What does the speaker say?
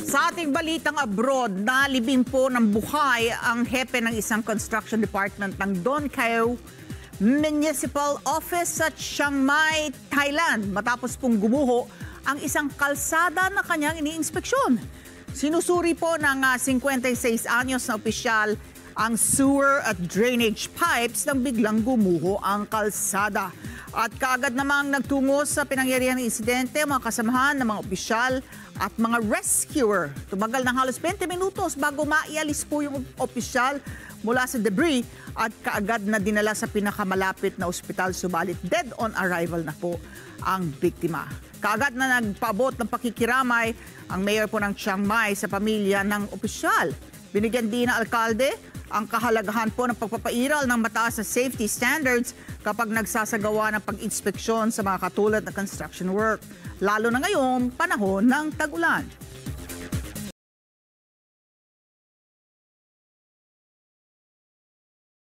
Sa ating balitang abroad, nalibing po ng buhay ang hepe ng isang construction department ng Don Cao Municipal Office sa Chiang Mai, Thailand matapos pong gumuho ang isang kalsada na kanyang iniinspeksyon. Sinusuri po ng 56 anyos na opisyal ang sewer at drainage pipes nang biglang gumuho ang kalsada. At kaagad namang nagtungo sa pinangyarihan ng insidente mga kasamahan ng mga opisyal at mga rescuer. Tumagal ng halos 20 minutos bago maialis po yung opisyal mula sa debris at kaagad na dinala sa pinakamalapit na ospital, subalit dead on arrival na po ang biktima. Kaagad na nagpaabot ng pakikiramay ang mayor po ng Chiang Mai sa pamilya ng opisyal. Binigyan din ng alkalde ang kahalagahan po ng pagpapairal ng mataas na safety standards kapag nagsasagawa ng pag-inspeksyon sa mga katulad na construction work, lalo na ngayong panahon ng tag-ulan.